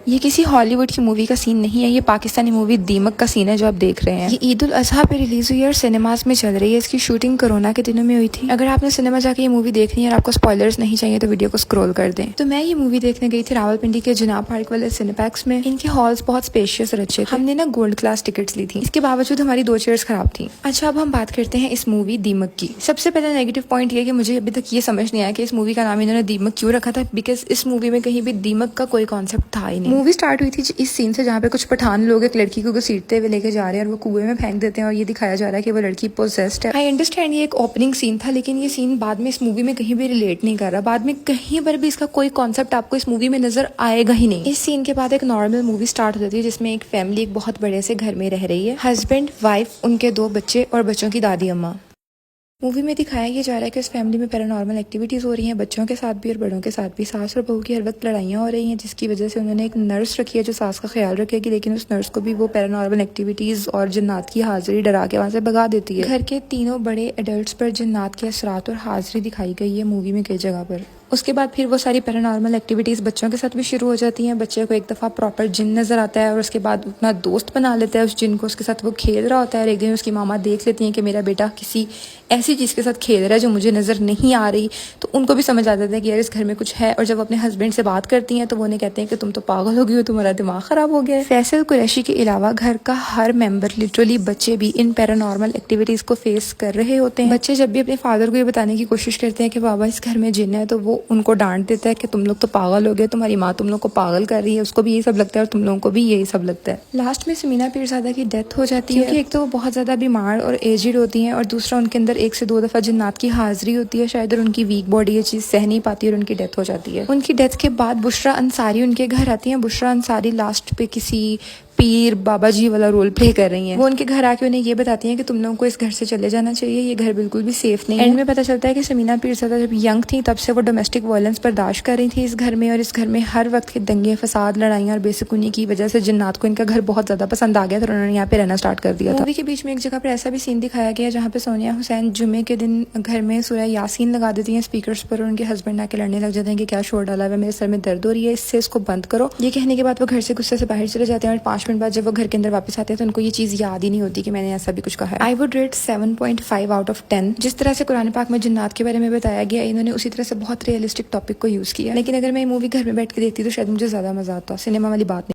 ये किसी हॉलीवुड की मूवी का सीन नहीं है, ये पाकिस्तानी मूवी दीमक का सीन है जो आप देख रहे हैं। ये ईद उल अजहा पे रिलीज हुई है और सिनेमाज में चल रही है। इसकी शूटिंग कोरोना के दिनों में हुई थी। अगर आपने सिनेमा जाके ये मूवी देखनी है और आपको स्पॉयलर्स नहीं चाहिए तो वीडियो को स्क्रॉल कर दें। तो मैं ये मूवी देखने गई थी रावलपिंडी के जनाब पार्क वाले सिनेपैक्स में। इनके हॉल्स बहुत स्पेशियस और अच्छे थे। हमने ना गोल्ड क्लास टिकट्स ली थी, इसके बावजूद हमारी 2 चेयर्स खराब थी। अच्छा, अब हम बात करते हैं इस मूवी दीमक की। सबसे पहले नेगेटिव पॉइंट ये कि मुझे अभी तक ये समझ नहीं आया कि इस मूवी का नाम इन्होंने दीमक क्यों रखा था, बिकॉज इस मूवी में कहीं भी दीमक का कोई कॉन्सेप्ट था ही नहीं। मूवी स्टार्ट हुई थी इस सीन से जहाँ पे कुछ पठान लोग एक लड़की को घसीटते हुए लेके जा रहे हैं और वो कुएं में फेंक देते हैं और ये दिखाया जा रहा है कि वो लड़की पोजेस्ड है। आई अंडरस्टैंड ये एक ओपनिंग सीन था, लेकिन ये सीन बाद में इस मूवी में कहीं भी रिलेट नहीं कर रहा। बाद में कहीं पर भी इसका कोई कॉन्सेप्ट आपको इस मूवी में नजर आएगा ही नहीं। इस सीन के बाद एक नॉर्मल मूवी स्टार्ट हो जाती है जिसमें एक फैमिली एक बहुत बड़े से घर में रह रही है। हस्बैंड, वाइफ, उनके 2 बच्चे और बच्चों की दादी अम्मा। मूवी में दिखाया ये जा रहा है कि उस फैमिली में पैरानॉर्मल एक्टिविटीज़ हो रही हैं, बच्चों के साथ भी और बड़ों के साथ भी। सास और बहू की हर वक्त लड़ाइयाँ हो रही हैं, जिसकी वजह से उन्होंने एक नर्स रखी है जो सास का ख्याल रखेगी, लेकिन उस नर्स को भी वो पैरानॉर्मल एक्टिविटीज़ और जन्नात की हाजिरी डरा के वहाँ से भगा देती है। घर के तीनों बड़े एडल्ट्स पर जन्नात के असरात और हाजिरी दिखाई गई है मूवी में कई जगह पर। उसके बाद फिर वो सारी पैरानॉर्मल एक्टिविटीज़ बच्चों के साथ भी शुरू हो जाती हैं। बच्चे को एक दफ़ा प्रॉपर जिन नज़र आता है और उसके बाद अपना दोस्त बना लेता है उस जिन को, उसके साथ वो खेल रहा होता है। और एक दिन उसकी मामा देख लेती हैं कि मेरा बेटा किसी ऐसी चीज़ के साथ खेल रहा है जो मुझे नज़र नहीं आ रही, तो उनको भी समझ आ जाता है कि यार इस घर में कुछ है। और जब अपने हस्बैंड से बात करती हैं तो वो उन्हें कहते हैं कि तुम तो पागल हो गई हो, तुम्हारा दिमाग ख़राब हो गया है। फैसल कुरैशी के अलावा घर का हर मेंबर, लिटरली बच्चे भी इन पैरानॉर्मल एक्टिविटीज़ को फेस कर रहे होते हैं। बच्चे जब भी अपने फादर को ये बताने की कोशिश करते हैं कि बाबा इस घर में जिन है, तो वो उनको डांट देता है कि तुम लोग तो पागल हो गए, तुम्हारी माँ तुम लोग को पागल कर रही है, उसको भी यही सब लगता है और तुम लोगों को भी यही सब लगता है। लास्ट में समीना पीरज़ादा की डेथ हो जाती है क्योंकि एक तो वो बहुत ज़्यादा बीमार और एजिड होती हैं और दूसरा उनके अंदर 1 से 2 दफ़ा जन्नात की हाजिरी होती है शायद, और उनकी वीक बॉडी ये चीज़ सह नहीं पाती और उनकी डेथ हो जाती है। उनकी डेथ के बाद बुशरा अंसारी उनके घर आती हैं। बुशरा अंसारी लास्ट पे किसी पीर बाबा जी वाला रोल प्ले कर रही हैं। वो उनके घर आके उन्हें ये बताती हैं कि तुम लोगों को इस घर से चले जाना चाहिए, ये घर बिल्कुल भी सेफ नहीं है। एंड में पता चलता है कि समीना पीरज़ादा जब यंग थी तब से वो डोमेस्टिक वायलेंस बर्दाश्त कर रही थी इस घर में, और इस घर में हर वक्त के दंगे फसाद लड़ाइयाँ और बेसुकूनी की वजह से जन्नात को इनका घर बहुत ज़्यादा पसंद आ गया था और उन्होंने यहाँ पे रहना स्टार्ट कर दिया था। मूवी के बीच में एक जगह पर ऐसा भी सीन दिखाया गया जहाँ पे सोनिया हुसैन जुमे के दिन घर में सूरह यासीन लगा देती हैं स्पीकर्स पर और उनके हस्बैंड आके लड़ने लग जाते हैं कि क्या शोर डाला है, मेरे सर में दर्द हो रही है, इससे इसको बंद करो। ये कहने के बाद वो घर से गुस्से से बाहर चले जाते हैं और 5 मिनट बाद जब वो घर के अंदर वापस आते हैं तो उनको ये चीज़ याद ही नहीं होती कि मैंने ऐसा भी कुछ कहा है। I would rate 7.5 out of 10। जिस तरह से कुरान पाक में जन्नात के बारे में बताया गया, इन्होंने उसी तरह से बहुत रियलिस्टिक टॉपिक को यूज़ किया। लेकिन अगर मैं ये मूवी घर में बैठ के देखती तो शायद मुझे ज़्यादा मजा आता। सिनेमा वाली बात नहीं।